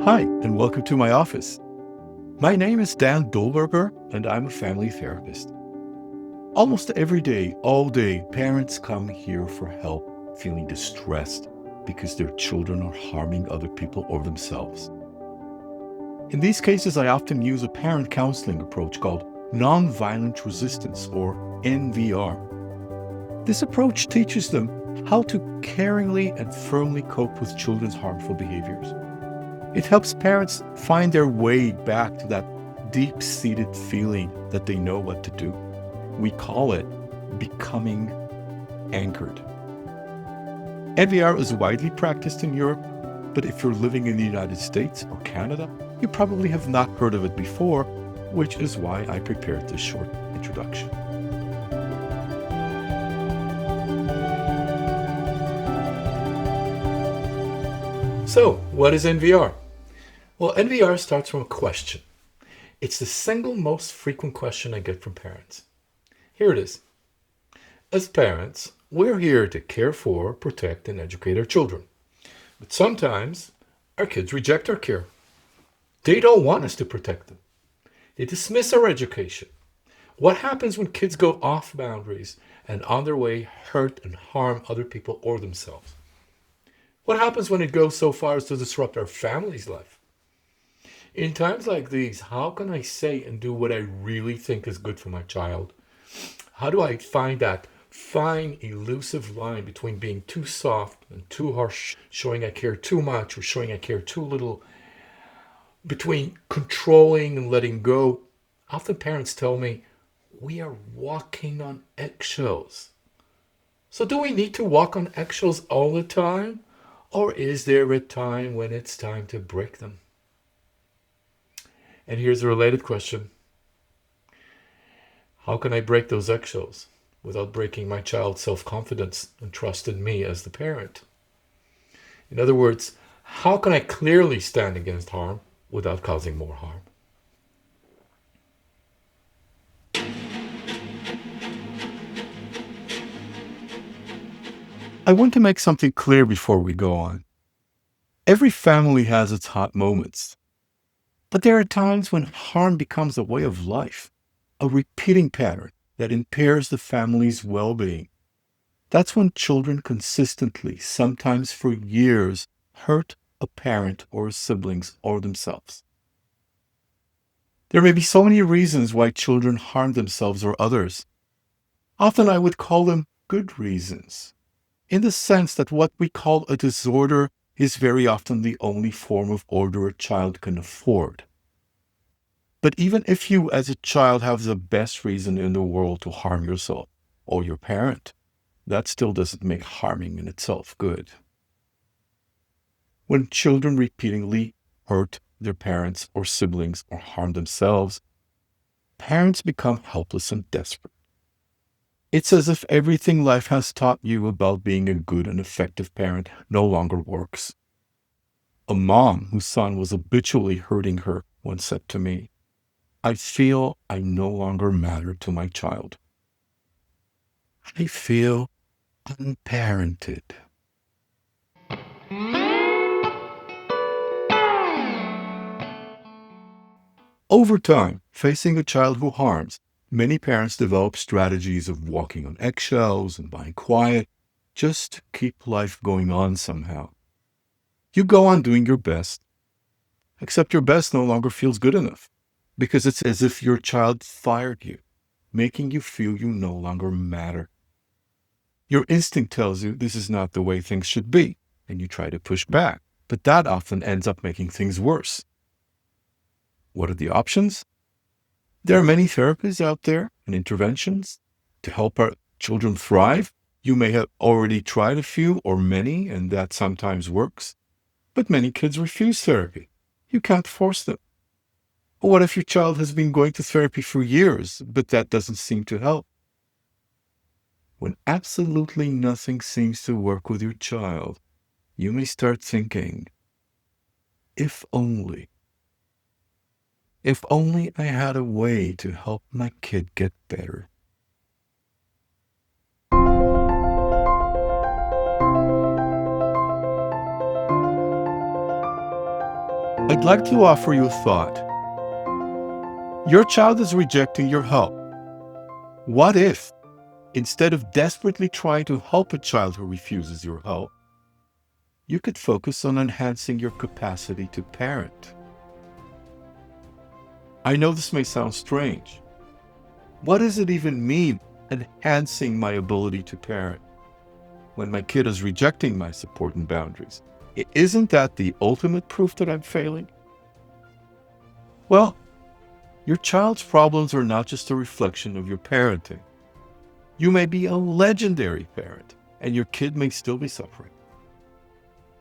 Hi, and welcome to my office. My name is Dulberger, and I'm a family therapist. Almost every day, all day, parents come here for help, feeling distressed because their children are harming other people or themselves. In these cases, I often use a parent counseling approach called nonviolent resistance, or NVR. This approach teaches them how to caringly and firmly cope with children's harmful behaviors. It helps parents find their way back to that deep-seated feeling that they know what to do. We call it becoming anchored. NVR is widely practiced in Europe, but if you're living in the United States or Canada, you probably have not heard of it before, which is why I prepared this short introduction. So, what is NVR? Well, NVR starts from a question. It's the single most frequent question I get from parents. Here it is. As parents, we're here to care for, protect, and educate our children. But sometimes our kids reject our care. They don't want us to protect them. They dismiss our education. What happens when kids go off boundaries and on their way hurt and harm other people or themselves? What happens when it goes so far as to disrupt our family's life? In times like these, how can I say and do what I really think is good for my child? How do I find that fine, elusive line between being too soft and too harsh, showing I care too much or showing I care too little, between controlling and letting go? Often parents tell me, we are walking on eggshells. So do we need to walk on eggshells all the time? Or is there a time when it's time to break them? And here's a related question. How can I break those eggshells without breaking my child's self-confidence and trust in me as the parent? In other words, how can I clearly stand against harm without causing more harm? I want to make something clear before we go on. Every family has its hot moments. But there are times when harm becomes a way of life, a repeating pattern that impairs the family's well-being. That's when children consistently, sometimes for years, hurt a parent or siblings or themselves. There may be so many reasons why children harm themselves or others. Often I would call them good reasons, in the sense that what we call a disorder is very often the only form of order a child can afford. But even if you as a child have the best reason in the world to harm yourself or your parent, that still doesn't make harming in itself good. When children repeatedly hurt their parents or siblings or harm themselves, parents become helpless and desperate. It's as if everything life has taught you about being a good and effective parent no longer works. A mom whose son was habitually hurting her once said to me, I feel I no longer matter to my child. I feel unparented. Over time, facing a child who harms, many parents develop strategies of walking on eggshells and buying quiet just to keep life going on somehow. You go on doing your best, except your best no longer feels good enough, because it's as if your child fired you, making you feel you no longer matter. Your instinct tells you this is not the way things should be, and you try to push back, but that often ends up making things worse. What are the options? There are many therapies out there and interventions to help our children thrive. You may have already tried a few or many, and that sometimes works. But many kids refuse therapy. You can't force them. Or what if your child has been going to therapy for years, but that doesn't seem to help? When absolutely nothing seems to work with your child, you may start thinking, if only I had a way to help my kid get better. I'd like to offer you a thought. Your child is rejecting your help. What if, instead of desperately trying to help a child who refuses your help, you could focus on enhancing your capacity to parent? I know this may sound strange. What does it even mean, enhancing my ability to parent, when my kid is rejecting my support and boundaries? Isn't that the ultimate proof that I'm failing? Well, your child's problems are not just a reflection of your parenting. You may be a legendary parent, and your kid may still be suffering.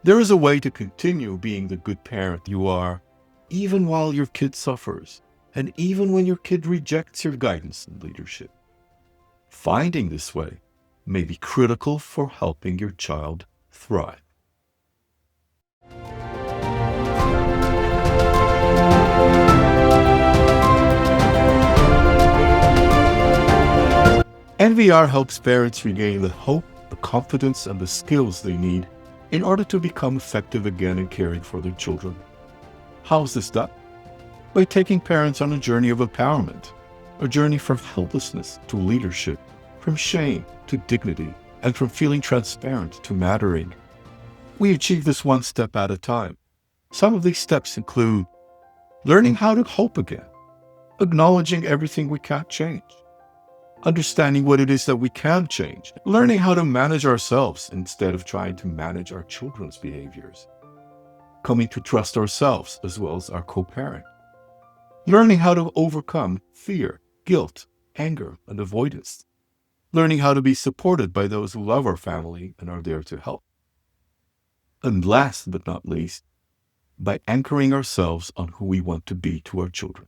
There is a way to continue being the good parent you are, even while your kid suffers, and even when your kid rejects your guidance and leadership. Finding this way may be critical for helping your child thrive. NVR helps parents regain the hope, the confidence, and the skills they need in order to become effective again in caring for their children. How is this done? By taking parents on a journey of empowerment, a journey from helplessness to leadership, from shame to dignity, and from feeling transparent to mattering. We achieve this one step at a time. Some of these steps include learning how to hope again, acknowledging everything we can't change, understanding what it is that we can change, learning how to manage ourselves instead of trying to manage our children's behaviors, coming to trust ourselves as well as our co-parent, learning how to overcome fear, guilt, anger, and avoidance, learning how to be supported by those who love our family and are there to help. And last but not least, by anchoring ourselves on who we want to be to our children.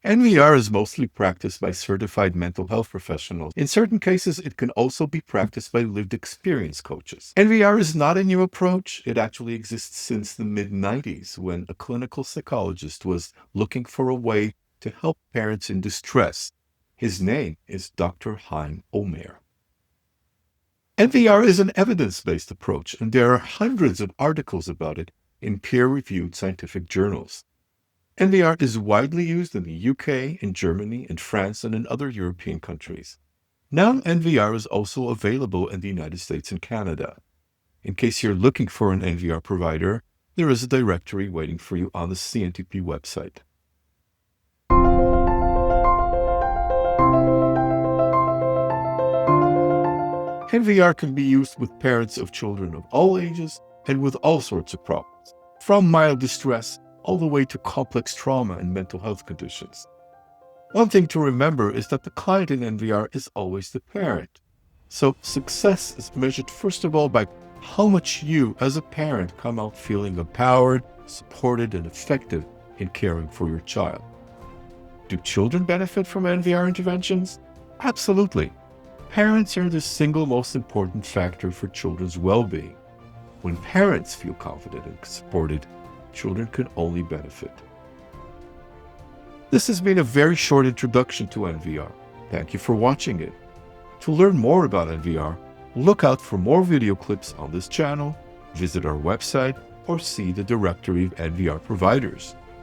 NVR is mostly practiced by certified mental health professionals. In certain cases, it can also be practiced by lived experience coaches. NVR is not a new approach. It actually exists since the mid-90s, when a clinical psychologist was looking for a way to help parents in distress. His name is Dr. Chaim Omer. NVR is an evidence-based approach, and there are hundreds of articles about it in peer-reviewed scientific journals. NVR is widely used in the UK, in Germany, in France, and in other European countries. Now NVR is also available in the United States and Canada. In case you're looking for an NVR provider, there is a directory waiting for you on the CNTP website. NVR can be used with parents of children of all ages and with all sorts of problems, from mild distress all the way to complex trauma and mental health conditions. One thing to remember is that the client in NVR is always the parent. So success is measured first of all by how much you as a parent come out feeling empowered, supported, and effective in caring for your child. Do children benefit from NVR interventions? Absolutely. Parents are the single most important factor for children's well-being. When parents feel confident and supported, children can only benefit. This has been a very short introduction to NVR. Thank you for watching it. To learn more about NVR, look out for more video clips on this channel, visit our website, or see the directory of NVR providers.